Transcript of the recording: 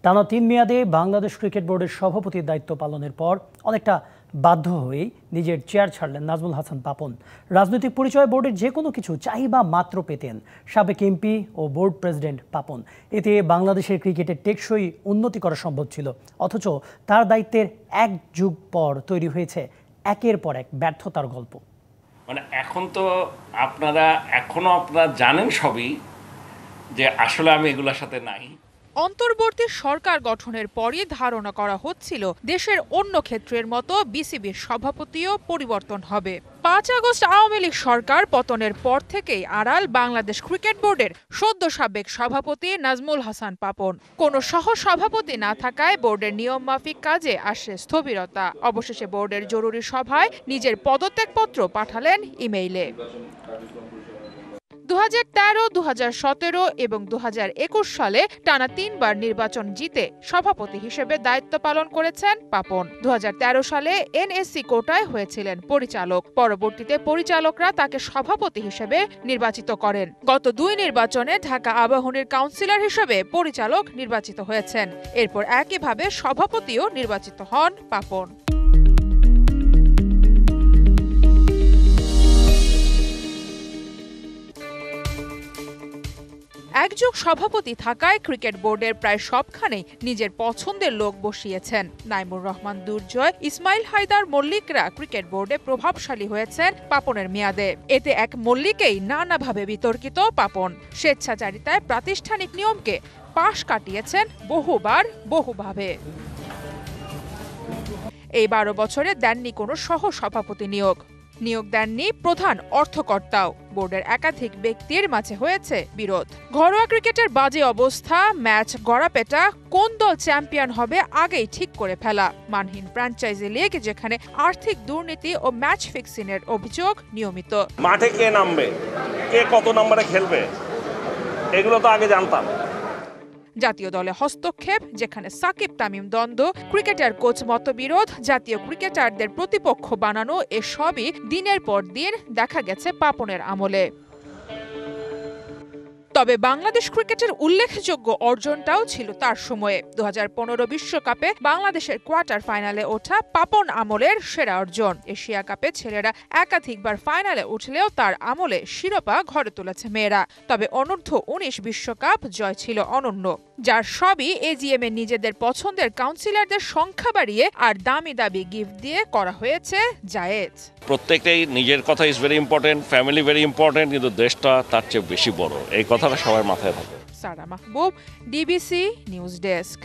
টানা ৩ মেয়াদে বাংলাদেশ ক্রিকেট বোর্ডের সভাপতির দায়িত্ব পালনের পর অনেকটা বাধ্য হয়েই নিজের চেয়ার ছাড়লেন নাজমুল হাসান পাপন। রাজনৈতিক পরিচয় বোর্ডের যে কোনো কিছু চাইবা মাত্র পেতেন সাবেক এমপি ও বোর্ড প্রেসিডেন্ট পাপন। এতে বাংলাদেশের ক্রিকেটের টেকসই উন্নতি করা সম্ভব ছিল, অথচ তার দায়িত্বের এক যুগ পর তৈরি হয়েছে একের পর এক ব্যর্থতার গল্প। মানে এখন তো আপনারা জানেন সবই যে আসলে আমি এগুলোর সাথে নাই। অন্তর্বর্তী সরকার গঠনের পরই ধারণা করা হচ্ছিল দেশের অন্য ক্ষেত্রের মতো বিসিবির সভাপতিও পরিবর্তন হবে। ৫ আগস্ট আওয়ামী লীগ সরকার পতনের পর থেকেই আড়াল বাংলাদেশ ক্রিকেট বোর্ডের সদ্য সাবেক সভাপতি নাজমুল হাসান পাপন। কোনো সহ সভাপতি না থাকায় বোর্ডের নিয়ম মাফিক কাজে আসে স্থবিরতা। অবশেষে বোর্ডের জরুরি সভায় নিজের পদত্যাগপত্র পাঠালেন ইমেইলে। 2013, 2017 এবং 2021 সালে টানা 3 বার নির্বাচন জিতে সভাপতি হিসেবে দায়িত্ব পালন করেছেন পাপন। 2013 সালে এনএসসি কোটায় হয়েছিলেন পরিচালক। পরবর্তীতে পরিচালকরা তাকে সভাপতি হিসেবে নির্বাচিত করেন। গত 2 নির্বাচনে ঢাকা আবাহনীর কাউন্সিলর হিসেবে পরিচালক নির্বাচিত হয়েছেন। এরপর একইভাবে সভাপতিও নির্বাচিত হন পাপন। একযোগ সভাপতি থাকায় ক্রিকেট বোর্ডের প্রায় সবখানেই নিজের পছন্দের লোক বসিয়েছেন। নাইমুর রহমান দুর্জয়, ইসমাইল হায়দার মল্লিকরা ক্রিকেট বোর্ডে প্রভাবশালী হয়েছেন পাপনের মেয়াদে। এতে এক মল্লিকেই নানাভাবে বিতর্কিত পাপন। স্বেচ্ছাচারিতায় প্রাতিষ্ঠানিক নিয়মকে পাশ কাটিয়েছেন বহুবার বহুভাবে। এই 12 বছরে দেননি কোনো সহ সভাপতি নিয়োগ দেননি প্রধান অর্থকর্তাও। বোর্ডের একাধিক ব্যক্তির মাঝে হয়েছে বিরোধ। ঘরোয়া ক্রিকেটের বাজে অবস্থা, ম্যাচ গড়াপেটা, কোন দল চ্যাম্পিয়ন হবে আগেই ঠিক করে ফেলা, মানহীন ফ্র্যাঞ্চাইজি লিগ যেখানে আর্থিক দুর্নীতি ও ম্যাচ ফিক্সিংয়ের অভিযোগ নিয়মিত। মাঠে কে নামবে, কে কত নম্বরে খেলবে, এগুলো তো আগে জানতাম। জাতীয় দলে হস্তক্ষেপ, যেখানে সাকিব তামিম দ্বন্দ্ব, ক্রিকেটার কোচ মতবিরোধ, জাতীয় ক্রিকেটারদের প্রতিপক্ষ বানানো, এসবই দিনের পর দিন দেখা গেছে পাপনের আমলে। তবে বাংলাদেশ ক্রিকেটের উল্লেখযোগ্য অর্জনটাও ছিল তার সময়ে। 2015 বিশ্বকাপে বাংলাদেশের কোয়ার্টার ফাইনালে ওঠা পাপন আমলের সেরা অর্জন। এশিয়া কাপে ছেলেরা একাধিকবার ফাইনালে উঠলেও তার আমলে শিরোপা ঘরে তুলেছে মেয়েরা। তবে অনূর্ধ্ব-19 বিশ্বকাপ জয় ছিল অনন্য, যার সবই এজিএম এ নিজেদের পছন্দের কাউন্সিলরদের সংখ্যা বাড়িয়ে আর দামি গিফট দিয়ে করা হয়েছে জায়েজ। প্রত্যেকটাই নিজের কথা is very important, family very important, কিন্তু দেশটা তার চেয়ে বেশি বড়, এই কথাটা সবার মাথায় থাকে। সারা মাহবুব, ডিবিসি নিউজ ডেস্ক।